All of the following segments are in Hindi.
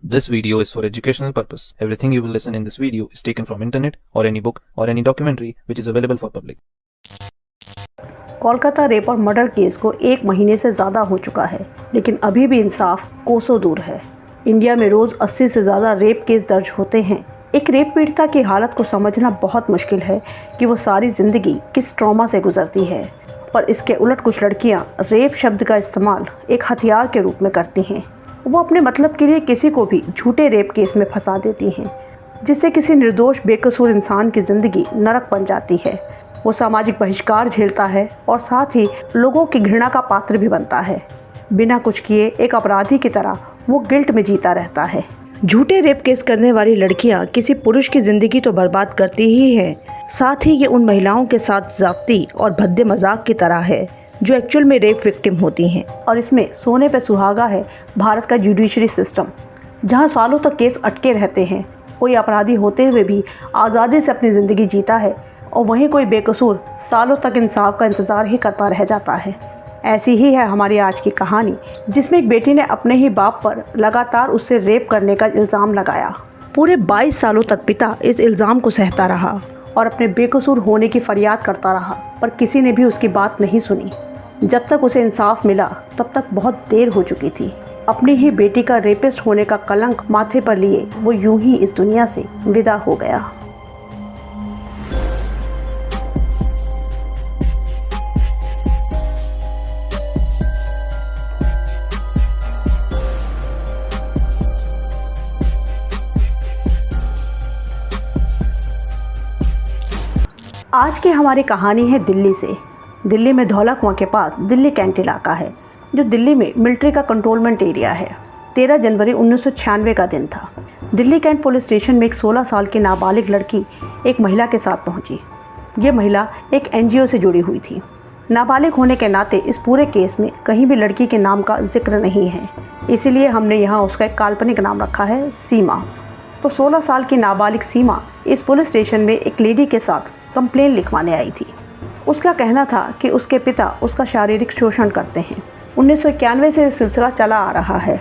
This video is for educational purpose. Everything you will listen in this video is taken from internet or any book or any documentary which is available for public. Kolkata rape और मर्डर केस को 1 महीने से ज़्यादा हो चुका है, लेकिन अभी भी इंसाफ कोसों दूर है। इंडिया में रोज़ 80 से ज़्यादा रेप केस दर्ज होते हैं। एक रेप पीड़िता की हालत को समझना बहुत मुश्किल है कि वो सारी ज़िंदगी किस ट्रॉमा से गुजरती है। पर इसके उलट कुछ लड़कियां रेप शब्द का इस्तेमाल एक हथियार के रूप में करती हैं। वो अपने मतलब के लिए किसी को भी झूठे रेप केस में फंसा देती हैं, जिससे किसी निर्दोष बेकसूर इंसान की ज़िंदगी नरक बन जाती है। वो सामाजिक बहिष्कार झेलता है और साथ ही लोगों की घृणा का पात्र भी बनता है। बिना कुछ किए एक अपराधी की तरह वो गिल्ट में जीता रहता है। झूठे रेप केस करने वाली लड़कियां किसी पुरुष की ज़िंदगी तो बर्बाद करती ही हैं, साथ ही ये उन महिलाओं के साथ ज़्यादती और भद्दे मजाक की तरह है जो एक्चुअल में रेप विक्टिम होती हैं। और इसमें सोने पे सुहागा है भारत का जुडिशरी सिस्टम, जहां सालों तक केस अटके रहते हैं। कोई अपराधी होते हुए भी आज़ादी से अपनी ज़िंदगी जीता है और वहीं कोई बेकसूर सालों तक इंसाफ का इंतज़ार ही करता रह जाता है। ऐसी ही है हमारी आज की कहानी, जिसमें एक बेटी ने अपने ही बाप पर लगातार उससे रेप करने का इल्ज़ाम लगाया। पूरे 22 सालों तक पिता इस इल्ज़ाम को सहता रहा और अपने बेकसूर होने की फरियाद करता रहा, पर किसी ने भी उसकी बात नहीं सुनी। जब तक उसे इंसाफ मिला तब तक बहुत देर हो चुकी थी। अपनी ही बेटी का रेपिस्ट होने का कलंक माथे पर लिए वो यूं ही इस दुनिया से विदा हो गया। आज की हमारी कहानी है दिल्ली से। दिल्ली में धौला कुआं के पास दिल्ली कैंट इलाका है, जो दिल्ली में मिलिट्री का कंट्रोलमेंट एरिया है। 13 जनवरी 1996 का दिन था। दिल्ली कैंट पुलिस स्टेशन में एक 16 साल की नाबालिग लड़की एक महिला के साथ पहुंची। ये महिला एक एनजीओ से जुड़ी हुई थी। नाबालिग होने के नाते इस पूरे केस में कहीं भी लड़की के नाम का जिक्र नहीं है, इसीलिए हमने यहाँ उसका एक काल्पनिक नाम रखा है, सीमा। तो 16 साल की नाबालिग सीमा इस पुलिस स्टेशन में एक लेडी के साथ कंप्लेन लिखवाने आई थी। उसका कहना था कि उसके पिता उसका शारीरिक शोषण करते हैं। 1991 से यह सिलसिला चला आ रहा है।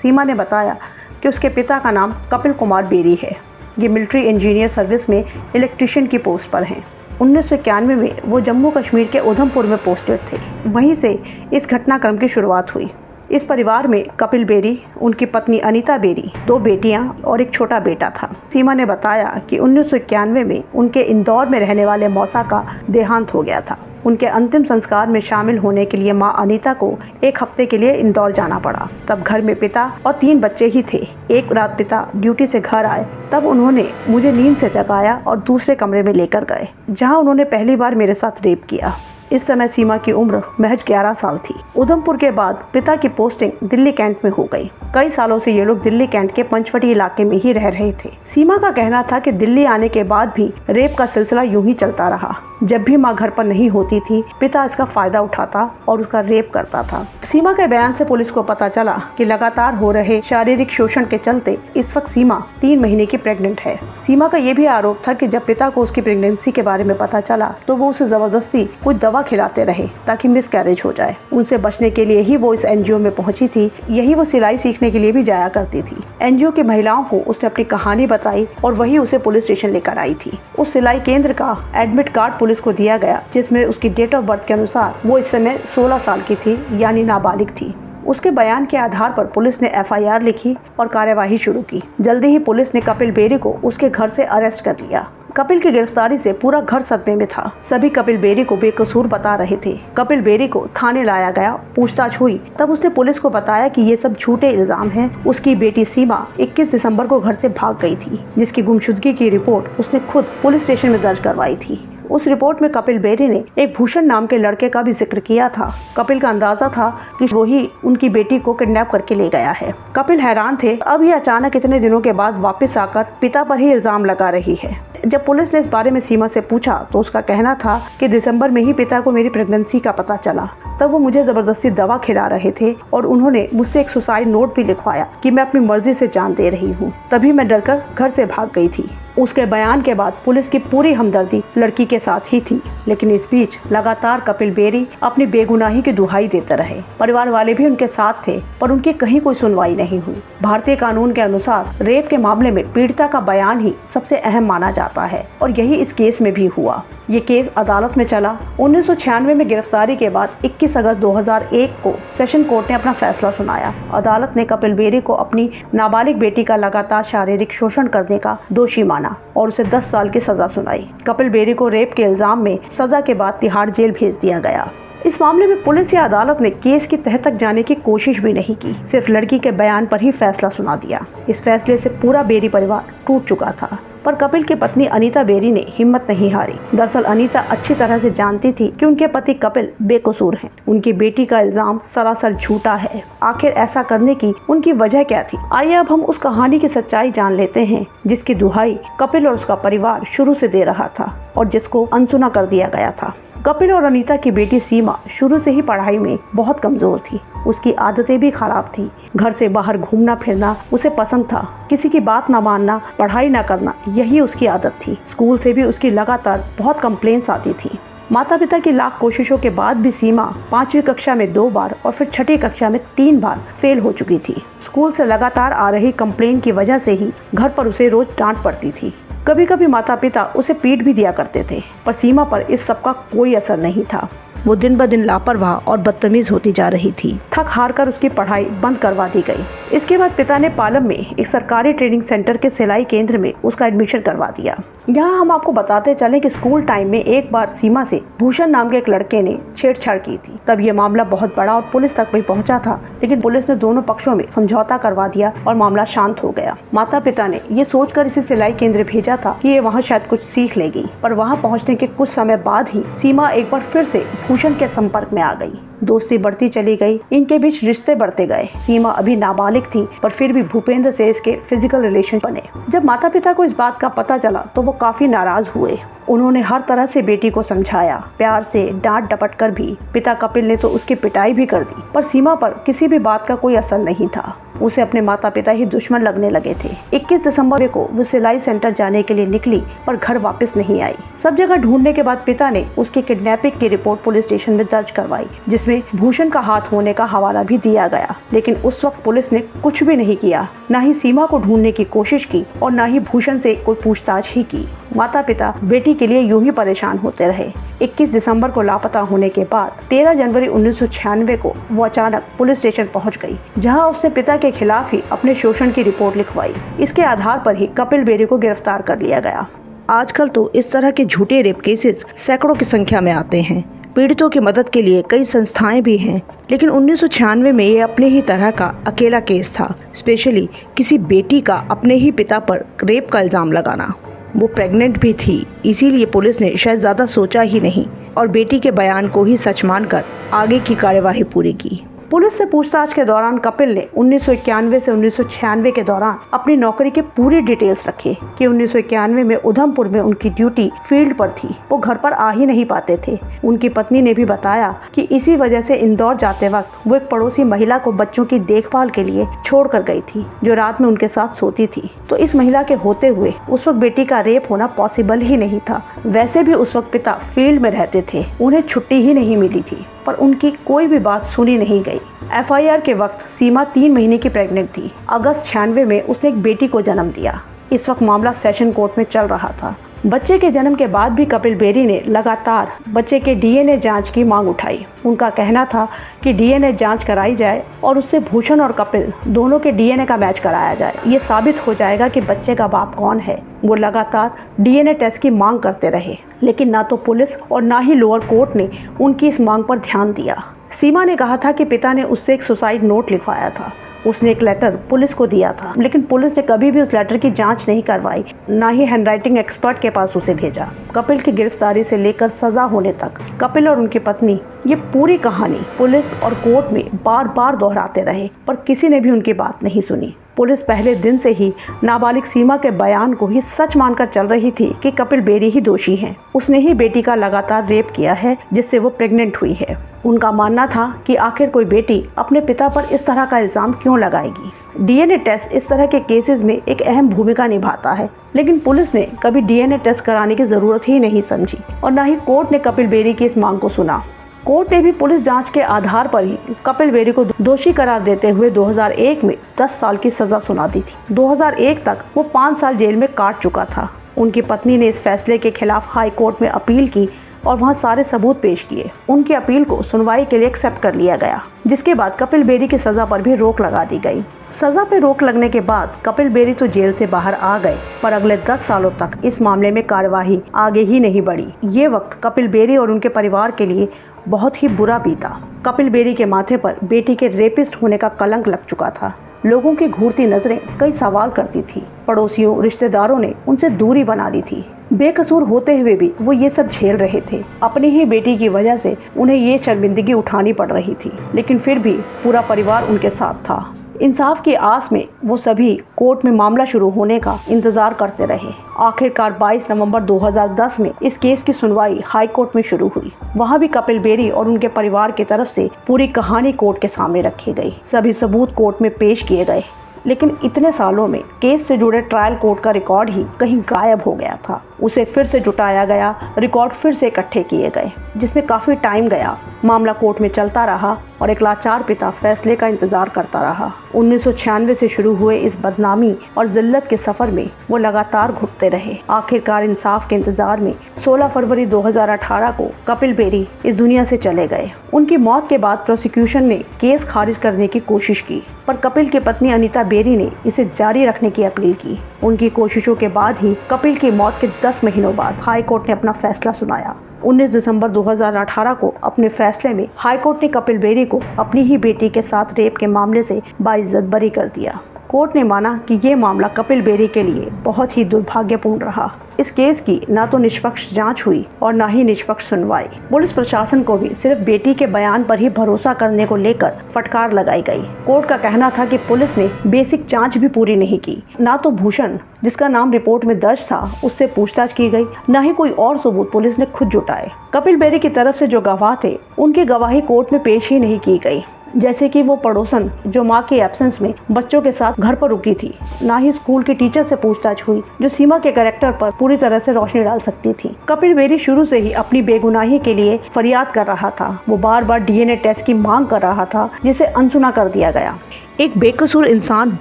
सीमा ने बताया कि उसके पिता का नाम कपिल कुमार बेरी है। ये मिलिट्री इंजीनियर सर्विस में इलेक्ट्रिशियन की पोस्ट पर हैं। 1991 में वो जम्मू कश्मीर के उधमपुर में पोस्टेड थे। वहीं से इस घटनाक्रम की शुरुआत हुई। इस परिवार में कपिल बेरी, उनकी पत्नी अनीता बेरी, 2 बेटियां और एक छोटा बेटा था। सीमा ने बताया कि 1991 में उनके इंदौर में रहने वाले मौसा का देहांत हो गया था। उनके अंतिम संस्कार में शामिल होने के लिए मां अनीता को 1 हफ्ते के लिए इंदौर जाना पड़ा। तब घर में पिता और 3 बच्चे ही थे। एक रात पिता ड्यूटी से घर आए, तब उन्होंने मुझे नींद से जगाया और दूसरे कमरे में लेकर गए, जहां उन्होंने पहली बार मेरे साथ रेप किया। इस समय सीमा की उम्र महज 11 साल थी। उधमपुर के बाद पिता की पोस्टिंग दिल्ली कैंट में हो गई। कई सालों से ये लोग दिल्ली कैंट के पंचवटी इलाके में ही रह रहे थे। सीमा का कहना था कि दिल्ली आने के बाद भी रेप का सिलसिला यूं ही चलता रहा। जब भी माँ घर पर नहीं होती थी, पिता इसका फायदा उठाता और उसका रेप करता था। सीमा के बयान से पुलिस को पता चला कि लगातार हो रहे शारीरिक शोषण के चलते इस वक्त सीमा 3 महीने की प्रेग्नेंट है। सीमा का ये भी आरोप था कि जब पिता को उसकी प्रेगनेंसी के बारे में पता चला तो वो उसे जबरदस्ती कोई दवा खिलाते रहे ताकि मिसकैरेज हो जाए। उनसे बचने के लिए ही वो इस एनजीओ में पहुंची थी। यही वो सिलाई सीखने के लिए भी जाया करती थी। एनजीओ की महिलाओं को उसने अपनी कहानी बताई और वही उसे पुलिस स्टेशन लेकर आई थी। उस सिलाई केंद्र का एडमिट कार्ड पुलिस को दिया गया, जिसमें उसकी डेट ऑफ बर्थ के अनुसार वो इस समय 16 साल की थी, यानी नाबालिग थी। उसके बयान के आधार पर पुलिस ने एफआईआर लिखी और कार्यवाही शुरू की। जल्दी ही पुलिस ने कपिल बेरी को उसके घर से अरेस्ट कर लिया। कपिल की गिरफ्तारी से पूरा घर सदमे में था। सभी कपिल बेरी को बेकसूर बता रहे थे। कपिल बेरी को थाने लाया गया, पूछताछ हुई, तब उसने पुलिस को बताया कि ये सब झूठे इल्जाम हैं। उसकी बेटी सीमा 21 दिसंबर को घर से भाग गई थी, जिसकी गुमशुदगी की रिपोर्ट उसने खुद पुलिस स्टेशन में दर्ज करवाई थी। उस रिपोर्ट में कपिल बेरी ने एक भूषण नाम के लड़के का भी जिक्र किया था। कपिल का अंदाजा था कि वही उनकी बेटी को किडनैप करके ले गया है। कपिल हैरान थे, अब ये अचानक इतने दिनों के बाद वापस आकर पिता पर ही इल्जाम लगा रही है। जब पुलिस ने इस बारे में सीमा से पूछा तो उसका कहना था कि दिसंबर में ही पिता को मेरी प्रेगनेंसी का पता चला। तब वो मुझे जबरदस्ती दवा खिला रहे थे और उन्होंने मुझसे एक सुसाइड नोट भी लिखवाया कि मैं अपनी मर्जी से जान दे रही हूँ। तभी मैं डरकर घर से भाग गई थी। उसके बयान के बाद पुलिस की पूरी हमदर्दी लड़की के साथ ही थी, लेकिन इस बीच लगातार कपिल बेरी अपनी बेगुनाही की दुहाई देते रहे। परिवार वाले भी उनके साथ थे, पर उनकी कहीं कोई सुनवाई नहीं हुई। भारतीय कानून के अनुसार रेप के मामले में पीड़िता का बयान ही सबसे अहम माना जाता है और यही इस केस में भी हुआ। ये केस अदालत में चला। 1996 में गिरफ्तारी के बाद 21 अगस्त 2001 को सेशन कोर्ट ने अपना फैसला सुनाया। अदालत ने कपिल बेरी को अपनी नाबालिग बेटी का लगातार शारीरिक शोषण करने का दोषी माना और उसे 10 साल की सजा सुनाई। कपिल बेरी को रेप के इल्जाम में सजा के बाद तिहाड़ जेल भेज दिया गया। इस मामले में पुलिस या अदालत ने केस की तह तक जाने की कोशिश भी नहीं की, सिर्फ लड़की के बयान पर ही फैसला सुना दिया। इस फैसले से पूरा बेरी परिवार टूट चुका था, पर कपिल की पत्नी अनीता बेरी ने हिम्मत नहीं हारी। दरअसल अनीता अच्छी तरह से जानती थी कि उनके पति कपिल बेकसूर हैं। उनकी बेटी का इल्जाम सरासर झूठा है। आखिर ऐसा करने की उनकी वजह क्या थी? आइए अब हम उस कहानी की सच्चाई जान लेते हैं, जिसकी दुहाई कपिल और उसका परिवार शुरू से दे रहा था और जिसको अनसुना कर दिया गया था। कपिल और अनीता की बेटी सीमा शुरू से ही पढ़ाई में बहुत कमजोर थी। उसकी आदतें भी खराब थी। घर से बाहर घूमना फिरना उसे पसंद था। किसी की बात ना मानना, पढ़ाई ना करना, यही उसकी आदत थी। स्कूल से भी उसकी लगातार बहुत कंप्लेंट्स आती थी। माता पिता की लाख कोशिशों के बाद भी सीमा 5वीं कक्षा में 2 बार और फिर 6ठी कक्षा में 3 बार फेल हो चुकी थी। स्कूल से लगातार आ रही कंप्लेन की वजह से ही घर पर उसे रोज डांट पड़ती थी। कभी कभी माता पिता उसे पीट भी दिया करते थे, पर सीमा पर इस सब का कोई असर नहीं था। वो दिन ब दिन लापरवाह और बदतमीज होती जा रही थी। थक हार कर उसकी पढ़ाई बंद करवा दी गई। इसके बाद पिता ने पालम में एक सरकारी ट्रेनिंग सेंटर के सिलाई केंद्र में उसका एडमिशन करवा दिया। यहाँ हम आपको बताते चले कि स्कूल टाइम में एक बार सीमा से भूषण नाम के एक लड़के ने छेड़छाड़ की थी। तब ये मामला बहुत बड़ा और पुलिस तक भी पहुँचा था, लेकिन पुलिस ने दोनों पक्षों में समझौता करवा दिया और मामला शांत हो गया। माता पिता ने ये सोचकर इसे सिलाई केंद्र भेजा था कि ये वहाँ शायद कुछ सीख लेगी, पर वहाँ पहुँचने के कुछ समय बाद ही सीमा एक बार फिर से भूषण के संपर्क में आ गई। दोस्ती बढ़ती चली गई, इनके बीच रिश्ते बढ़ते गए। सीमा अभी नाबालिग थी, पर फिर भी भूपेंद्र से इसके फिजिकल रिलेशन बने। जब माता पिता को इस बात का पता चला तो वो काफी नाराज हुए। उन्होंने हर तरह से बेटी को समझाया, प्यार से डांट डपट कर भी। पिता कपिल ने तो उसकी पिटाई भी कर दी, पर सीमा पर किसी भी बात का कोई असर नहीं था। उसे अपने माता पिता ही दुश्मन लगने लगे थे। 21 दिसंबर को वो सिलाई सेंटर जाने के लिए निकली, पर घर वापस नहीं आई। सब जगह ढूंढने के बाद पिता ने उसकी किडनैपिंग की रिपोर्ट पुलिस स्टेशन में दर्ज करवाई, जिसमें भूषण का हाथ होने का हवाला भी दिया गया। लेकिन उस वक्त पुलिस ने कुछ भी नहीं किया, न ही सीमा को ढूंढने की कोशिश की और न ही भूषण से कोई पूछताछ ही की। माता पिता बेटी के लिए यूं ही परेशान होते रहे। 21 दिसंबर को लापता होने के बाद 13 जनवरी 1996 को वो अचानक पुलिस स्टेशन पहुंच गई, जहां उसने पिता के खिलाफ ही अपने शोषण की रिपोर्ट लिखवाई। इसके आधार पर ही कपिल बेरी को गिरफ्तार कर लिया गया। आजकल तो इस तरह के झूठे रेप केसेस सैकड़ों की संख्या में आते हैं। पीड़ितों की मदद के लिए कई संस्थाएं भी हैं, लेकिन 1996 में ये अपने ही तरह का अकेला केस था। स्पेशली किसी बेटी का अपने ही पिता पर रेप का इल्जाम लगाना। वो प्रेग्नेंट भी थी, इसीलिए पुलिस ने शायद ज़्यादा सोचा ही नहीं और बेटी के बयान को ही सच मानकर आगे की कार्यवाही पूरी की। पुलिस से पूछताछ के दौरान कपिल ने 1991 से 1996 के दौरान अपनी नौकरी के पूरी डिटेल्स रखे कि 1991 में उधमपुर में उनकी ड्यूटी फील्ड पर थी। वो घर पर आ ही नहीं पाते थे। उनकी पत्नी ने भी बताया कि इसी वजह से इंदौर जाते वक्त वो एक पड़ोसी महिला को बच्चों की देखभाल के लिए छोड़ कर गई थी, जो रात में उनके साथ सोती थी। तो इस महिला के होते हुए उस वक्त बेटी का रेप होना पॉसिबल ही नहीं था। वैसे भी उस वक्त पिता फील्ड में रहते थे, उन्हें छुट्टी ही नहीं मिली थी, पर उनकी कोई भी बात सुनी नहीं गई। एफआईआर के वक्त सीमा 3 महीने की प्रेग्नेंट थी। अगस्त 96 में उसने एक बेटी को जन्म दिया। इस वक्त मामला सेशन कोर्ट में चल रहा था। बच्चे के जन्म के बाद भी कपिल बेरी ने लगातार बच्चे के डीएनए जांच की मांग उठाई। उनका कहना था कि डीएनए जांच कराई जाए और उससे भूषण और कपिल दोनों के डीएनए का मैच कराया जाए। ये साबित हो जाएगा कि बच्चे का बाप कौन है। वो लगातार डीएनए टेस्ट की मांग करते रहे, लेकिन ना तो पुलिस और ना ही लोअर कोर्ट ने उनकी इस मांग पर ध्यान दिया। सीमा ने कहा था कि पिता ने उससे एक सुसाइड नोट लिखवाया था। उसने एक लेटर पुलिस को दिया था, लेकिन पुलिस ने कभी भी उस लेटर की जांच नहीं करवाई, ना ही हैंडराइटिंग एक्सपर्ट के पास उसे भेजा। कपिल की गिरफ्तारी से लेकर सजा होने तक कपिल और उनकी पत्नी ये पूरी कहानी पुलिस और कोर्ट में बार बार दोहराते रहे, पर किसी ने भी उनकी बात नहीं सुनी। पुलिस पहले दिन से ही नाबालिग सीमा के बयान को ही सच मानकर चल रही थी कि कपिल बेरी ही दोषी है। उसने ही बेटी का लगातार रेप किया है, जिससे वो प्रेग्नेंट हुई है। उनका मानना था कि आखिर कोई बेटी अपने पिता पर इस तरह का इल्जाम क्यों लगाएगी। डीएनए टेस्ट इस तरह के केसेस में एक अहम भूमिका निभाता है, लेकिन पुलिस ने कभी डीएनए टेस्ट कराने की जरूरत ही नहीं समझी और न ही कोर्ट ने कपिल बेरी की इस मांग को सुना। कोर्ट ने भी पुलिस जांच के आधार पर ही कपिल बेरी को दोषी करार देते हुए 2001 में 10 साल की सजा सुना दी थी। 2001 तक वो 5 साल जेल में काट चुका था। उनकी पत्नी ने इस फैसले के खिलाफ हाई कोर्ट में अपील की और वहां सारे सबूत पेश किए। उनकी अपील को सुनवाई के लिए एक्सेप्ट कर लिया गया, जिसके बाद कपिल बेरी की सजा पर भी रोक लगा दी गई। सजा पे रोक लगने के बाद कपिल बेरी तो जेल से बाहर आ गए, पर अगले 10 सालों तक इस मामले में कार्यवाही आगे ही नहीं बढ़ी। ये वक्त कपिल बेरी और उनके परिवार के लिए बहुत ही बुरा बीता। कपिल बेरी के माथे पर बेटी के रेपिस्ट होने का कलंक लग चुका था। लोगों की घूरती नजरें कई सवाल करती थी। पड़ोसियों, रिश्तेदारों ने उनसे दूरी बना ली थी। बेकसूर होते हुए भी वो ये सब झेल रहे थे। अपनी ही बेटी की वजह से उन्हें ये शर्मिंदगी उठानी पड़ रही थी, लेकिन फिर भी पूरा परिवार उनके साथ था। इंसाफ की आस में वो सभी कोर्ट में मामला शुरू होने का इंतजार करते रहे। आखिरकार 22 नवंबर 2010 में इस केस की सुनवाई हाई कोर्ट में शुरू हुई। वहां भी कपिल बेरी और उनके परिवार की तरफ से पूरी कहानी कोर्ट के सामने रखी गई। सभी सबूत कोर्ट में पेश किए गए, लेकिन इतने सालों में केस से जुड़े ट्रायल कोर्ट का रिकॉर्ड ही कहीं गायब हो गया था। उसे फिर से जुटाया गया, रिकॉर्ड फिर से इकट्ठे किए गए, जिसमें काफ़ी टाइम गया। मामला कोर्ट में चलता रहा और एक लाचार पिता फैसले का इंतजार करता रहा। 1996 से शुरू हुए इस बदनामी और जिल्लत के सफ़र में वो लगातार घुटते रहे। आखिरकार इंसाफ के इंतजार में 16 फरवरी 2018 को कपिल बेरी इस दुनिया से चले गए। उनकी मौत के बाद प्रोसिक्यूशन ने केस खारिज करने की कोशिश की, पर कपिल की पत्नी अनीता बेरी ने इसे जारी रखने की अपील की। उनकी कोशिशों के बाद ही कपिल की मौत के 10 महीनों बाद हाई कोर्ट ने अपना फैसला सुनाया। 19 दिसंबर 2018 को अपने फैसले में हाई कोर्ट ने कपिल बेरी को अपनी ही बेटी के साथ रेप के मामले से बाइज्जत बरी कर दिया। कोर्ट ने माना कि ये मामला कपिल बेरी के लिए बहुत ही दुर्भाग्यपूर्ण रहा। इस केस की न तो निष्पक्ष जांच हुई और न ही निष्पक्ष सुनवाई। पुलिस प्रशासन को भी सिर्फ बेटी के बयान पर ही भरोसा करने को लेकर फटकार लगाई गई। कोर्ट का कहना था कि पुलिस ने बेसिक जांच भी पूरी नहीं की। न तो भूषण, जिसका नाम रिपोर्ट में दर्ज था, उससे पूछताछ की गई, न ही कोई और सबूत पुलिस ने खुद जुटाए। कपिल बेरी की तरफ से जो गवाह थे, उनकी गवाही कोर्ट में पेश ही नहीं की गई, जैसे कि वो पड़ोसन जो मां के एब्सेंस में बच्चों के साथ घर पर रुकी थी। ना ही स्कूल की टीचर से पूछताछ हुई, जो सीमा के कैरेक्टर पर पूरी तरह से रोशनी डाल सकती थी। कपिल बेरी शुरू से ही अपनी बेगुनाही के लिए फरियाद कर रहा था। वो बार बार डीएनए टेस्ट की मांग कर रहा था, जिसे अनसुना कर दिया गया। एक बेकसूर इंसान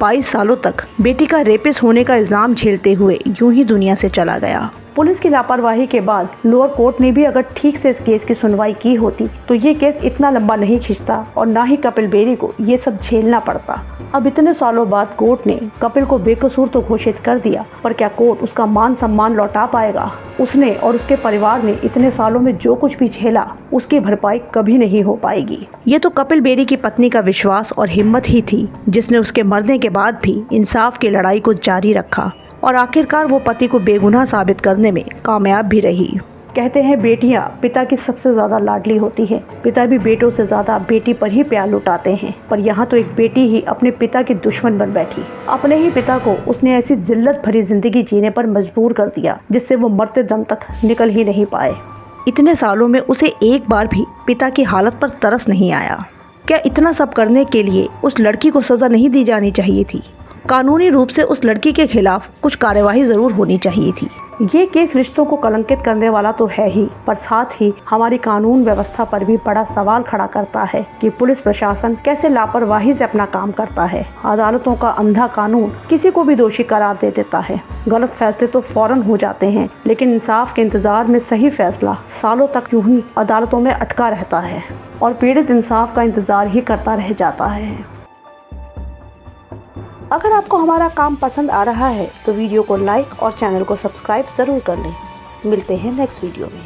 22 सालों तक बेटी का रेपिस्ट होने का इल्जाम झेलते हुए यूं ही दुनिया से चला गया। पुलिस की लापरवाही के बाद लोअर कोर्ट ने भी अगर ठीक से इस केस की सुनवाई की होती तो ये केस इतना लंबा नहीं खिंचता और ना ही कपिल बेरी को ये सब झेलना पड़ता। अब इतने सालों बाद कोर्ट ने कपिल को बेकसूर तो घोषित कर दिया, पर क्या कोर्ट उसका मान सम्मान लौटा पाएगा? उसने और उसके परिवार ने इतने सालों में जो कुछ भी झेला, उसकी भरपाई कभी नहीं हो पाएगी। ये तो कपिल बेरी की पत्नी का विश्वास और हिम्मत ही थी, जिसने उसके मरने के बाद भी इंसाफ की लड़ाई को जारी रखा और आखिरकार वो पति को बेगुनाह साबित करने में कामयाब भी रही। कहते हैं बेटियां पिता की सबसे ज़्यादा लाडली होती है। पिता भी बेटों से ज़्यादा बेटी पर ही प्यार लुटाते हैं, पर यहाँ तो एक बेटी ही अपने पिता की दुश्मन बन बैठी। अपने ही पिता को उसने ऐसी जिल्लत भरी जिंदगी जीने पर मजबूर कर दिया, जिससे वो मरते दम तक निकल ही नहीं पाए। इतने सालों में उसे एक बार भी पिता की हालत पर तरस नहीं आया। क्या इतना सब करने के लिए उस लड़की को सज़ा नहीं दी जानी चाहिए थी? कानूनी रूप से उस लड़की के खिलाफ कुछ कार्यवाही जरूर होनी चाहिए थी। ये केस रिश्तों को कलंकित करने वाला तो है ही, पर साथ ही हमारी कानून व्यवस्था पर भी बड़ा सवाल खड़ा करता है कि पुलिस प्रशासन कैसे लापरवाही से अपना काम करता है। अदालतों का अंधा कानून किसी को भी दोषी करार दे देता है। गलत फैसले तो फौरन हो जाते हैं, लेकिन इंसाफ के इंतजार में सही फैसला सालों तक यूं ही अदालतों में अटका रहता है और पीड़ित इंसाफ का इंतजार ही करता रह जाता है। अगर आपको हमारा काम पसंद आ रहा है तो वीडियो को लाइक और चैनल को सब्सक्राइब ज़रूर कर लें। मिलते हैं नेक्स्ट वीडियो में।